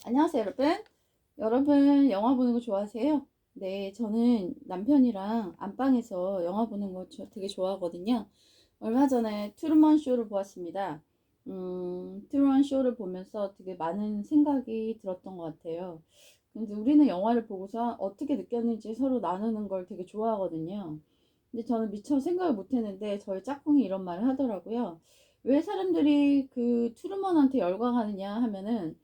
안녕하세요, 여러분. 여러분, 영화 보는 거 좋아하세요? 네, 저는 남편이랑 안방에서 영화 보는 거 되게 좋아하거든요. 얼마 전에 트루먼 쇼를 보았습니다. 트루먼 쇼를 보면서 되게 많은 생각이 들었던 것 같아요. 근데 우리는 영화를 보고서 어떻게 느꼈는지 서로 나누는 걸 되게 좋아하거든요. 근데 저는 미처 생각을 못 했는데 저희 짝꿍이 이런 말을 하더라고요. 왜 사람들이 그 트루먼한테 열광하느냐 하면은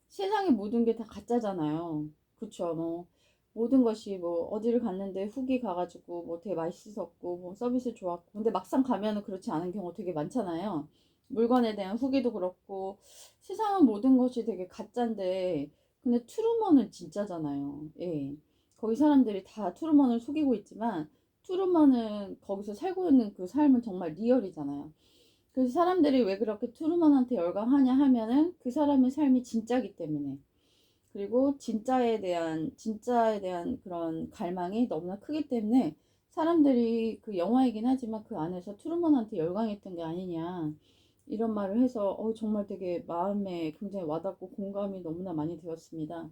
세상의 모든 게 다 가짜잖아요. 그쵸? 뭐, 모든 것이 뭐, 어디를 갔는데 후기 가가지고 뭐 되게 맛있었고, 뭐 서비스 좋았고. 근데 막상 가면은 그렇지 않은 경우 되게 많잖아요. 물건에 대한 후기도 그렇고, 세상은 모든 것이 되게 가짜인데, 근데 트루먼은 진짜잖아요. 예. 거기 사람들이 다 트루먼을 속이고 있지만, 트루먼은 거기서 살고 있는 그 삶은 정말 리얼이잖아요. 그래서 사람들이 왜 그렇게 트루먼한테 열광하냐 하면은 그 사람의 삶이 진짜기 때문에. 그리고 진짜에 대한 그런 갈망이 너무나 크기 때문에 사람들이 그 영화이긴 하지만 그 안에서 트루먼한테 열광했던 게 아니냐. 이런 말을 해서 정말 되게 마음에 굉장히 와닿고 공감이 너무나 많이 되었습니다.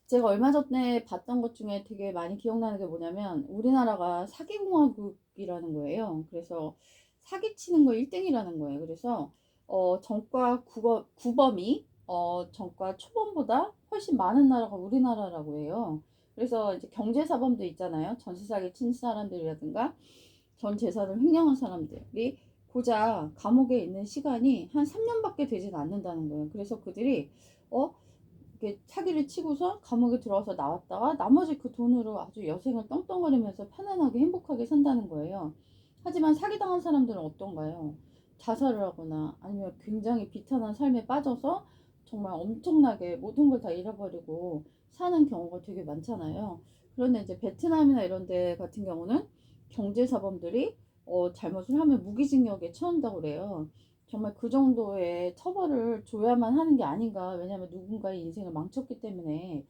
제가 얼마 전에 봤던 것 중에 되게 많이 기억나는 게 뭐냐면 우리나라가 사기공화국이라는 거예요. 그래서 사기치는 거 1등이라는 거예요. 그래서 전과 구범이 전과 초범보다 훨씬 많은 나라가 우리나라라고 해요. 그래서 이제 경제사범도 있잖아요. 전세 사기 친 사람들이라든가 전 재산을 횡령한 사람들이 고작 감옥에 있는 시간이 한 3년밖에 되진 않는다는 거예요. 그래서 그들이 어 이렇게 사기를 치고서 감옥에 들어와서 나왔다가 나머지 그 돈으로 아주 여생을 떵떵거리면서 편안하게 행복하게 산다는 거예요. 하지만 사기당한 사람들은 어떤가요? 자살을 하거나 아니면 굉장히 비탄한 삶에 빠져서 정말 엄청나게 모든 걸 다 잃어버리고 사는 경우가 되게 많잖아요. 그런데 이제 베트남이나 이런 데 같은 경우는 경제사범들이 잘못을 하면 무기징역에 처한다고 그래요. 정말 그 정도의 처벌을 줘야만 하는 게 아닌가. 왜냐하면 누군가의 인생을 망쳤기 때문에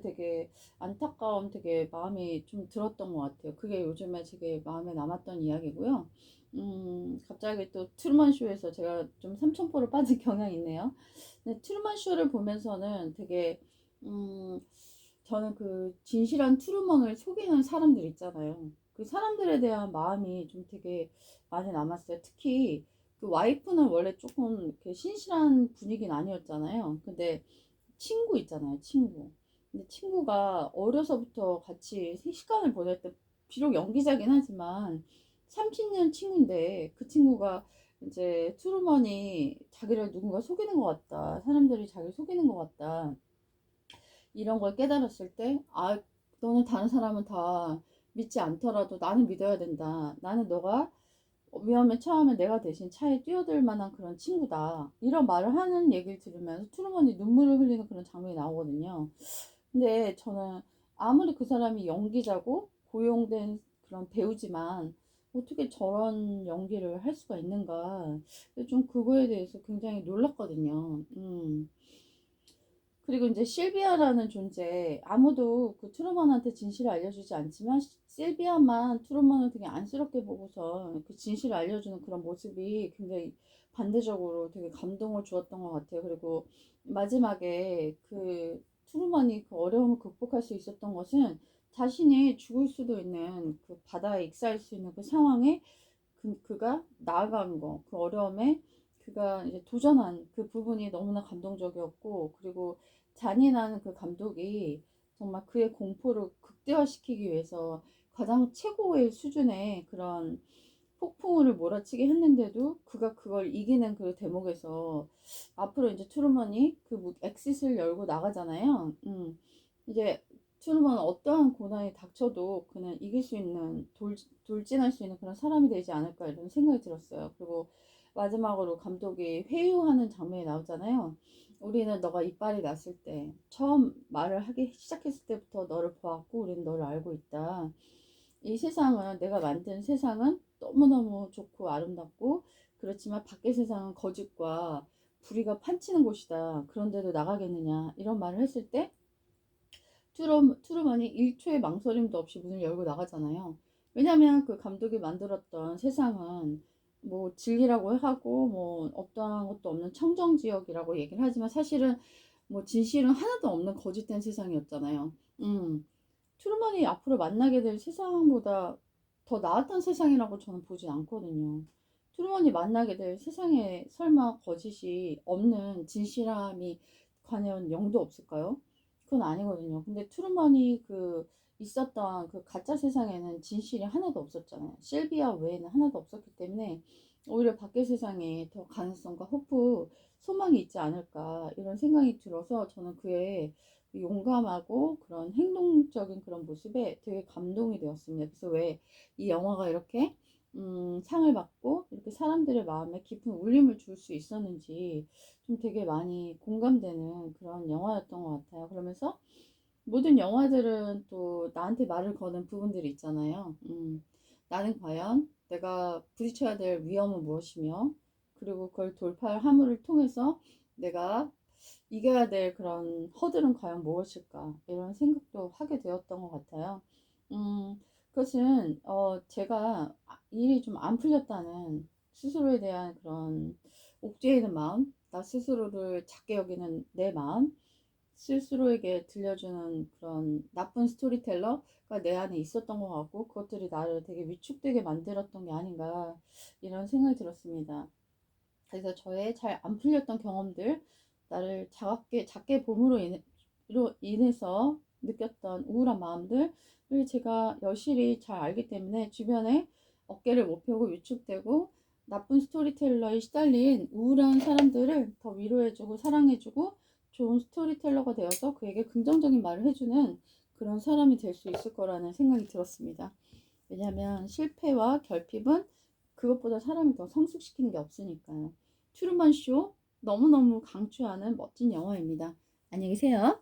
되게 안타까운 되게 마음이 좀 들었던 것 같아요. 그게 요즘에 되게 마음에 남았던 이야기고요. 갑자기 또 트루먼 쇼에서 제가 좀 삼천포를 빠진 경향이 있네요. 근데 트루먼 쇼를 보면서는 되게 음, 저는 그 진실한 트루먼을 속이는 사람들 있잖아요. 그 사람들에 대한 마음이 좀 되게 많이 남았어요. 특히 그 와이프는 원래 조금 이렇게 신실한 분위기는 아니었잖아요. 근데 친구 있잖아요, 친구. 근데 친구가 어려서부터 같이 시간을 보낼 때 비록 연기자긴 하지만 30년 친구인데 그 친구가 이제 트루먼이 자기를 누군가 속이는 것 같다. 사람들이 자기를 속이는 것 같다. 이런 걸 깨달았을 때, 너는 다른 사람은 다 믿지 않더라도 나는 믿어야 된다. 나는 너가 위험에 처하면 내가 대신 차에 뛰어들 만한 그런 친구다. 이런 말을 하는 얘기를 들으면서 트루먼이 눈물을 흘리는 그런 장면이 나오거든요. 근데 저는 아무리 그 사람이 연기자고 고용된 그런 배우지만 어떻게 저런 연기를 할 수가 있는가. 좀 그거에 대해서 굉장히 놀랐거든요. 그리고 이제 실비아라는 존재, 아무도 그 트루먼한테 진실을 알려주지 않지만 실비아만 트루먼을 되게 안쓰럽게 보고서 그 진실을 알려주는 그런 모습이 굉장히 반대적으로 되게 감동을 주었던 것 같아요. 그리고 마지막에 그 트루먼이 그 어려움을 극복할 수 있었던 것은 자신이 죽을 수도 있는 그 바다에 익사할 수 있는 그 상황에 그가 나아간 거, 그 어려움에 그가 이제 도전한 그 부분이 너무나 감동적이었고, 그리고 잔인한 그 감독이 정말 그의 공포를 극대화시키기 위해서 가장 최고의 수준의 그런 폭풍우를 몰아치게 했는데도 그가 그걸 이기는 그 대목에서 앞으로 이제 트루먼이 그 엑싯을 열고 나가잖아요. 이제 트루먼은 어떠한 고난이 닥쳐도 그냥 이길 수 있는 돌진할 수 있는 그런 사람이 되지 않을까 이런 생각이 들었어요. 그리고 마지막으로 감독이 회유하는 장면이 나오잖아요. 우리는 너가 이빨이 났을 때 처음 말을 하기 시작했을 때부터 너를 보았고 우리는 너를 알고 있다. 이 세상은 내가 만든 세상은 너무너무 좋고 아름답고 그렇지만 밖의 세상은 거짓과 불의가 판치는 곳이다. 그런데도 나가겠느냐 이런 말을 했을 때 트루먼이 1초의 망설임도 없이 문을 열고 나가잖아요. 왜냐면 그 감독이 만들었던 세상은 뭐 진리라고 하고 뭐 어떠한 것도 없는 청정지역이라고 얘기를 하지만 사실은 뭐 진실은 하나도 없는 거짓된 세상이었잖아요. 트루먼이 앞으로 만나게 될 세상보다 더 나았던 세상이라고 저는 보지 않거든요. 트루먼이 만나게 될 세상에 설마 거짓이 없는 진실함이 과연 영도 없을까요? 그건 아니거든요. 근데 트루먼이 그 있었던 그 가짜 세상에는 진실이 하나도 없었잖아요. 실비아 외에는 하나도 없었기 때문에 오히려 밖의 세상에 더 가능성과 호프, 소망이 있지 않을까 이런 생각이 들어서 저는 그의 용감하고 그런 행동적인 그런 모습에 되게 감동이 되었습니다. 그래서 왜 이 영화가 이렇게 상을 받고 이렇게 사람들의 마음에 깊은 울림을 줄 수 있었는지 좀 되게 많이 공감되는 그런 영화였던 것 같아요. 그러면서 모든 영화들은 또 나한테 말을 거는 부분들이 있잖아요. 나는 과연 내가 부딪혀야 될 위험은 무엇이며, 그리고 그걸 돌파할 함을 통해서 내가 이겨야 될 그런 허들은 과연 무엇일까? 이런 생각도 하게 되었던 것 같아요. 그것은, 제가 일이 좀 안 풀렸다는 스스로에 대한 그런 옥죄에 있는 마음, 나 스스로를 작게 여기는 내 마음, 스스로에게 들려주는 그런 나쁜 스토리텔러가 내 안에 있었던 것 같고 그것들이 나를 되게 위축되게 만들었던 게 아닌가 이런 생각이 들었습니다. 그래서 저의 잘 안 풀렸던 경험들, 나를 작게 봄으로 인해서 느꼈던 우울한 마음들을 제가 여실히 잘 알기 때문에 주변에 어깨를 못 펴고 위축되고 나쁜 스토리텔러에 시달린 우울한 사람들을 더 위로해주고 사랑해주고 좋은 스토리텔러가 되어서 그에게 긍정적인 말을 해주는 그런 사람이 될 수 있을 거라는 생각이 들었습니다. 왜냐하면 실패와 결핍은 그것보다 사람을 더 성숙시키는 게 없으니까요. 트루먼 쇼 너무너무 강추하는 멋진 영화입니다. 안녕히 계세요.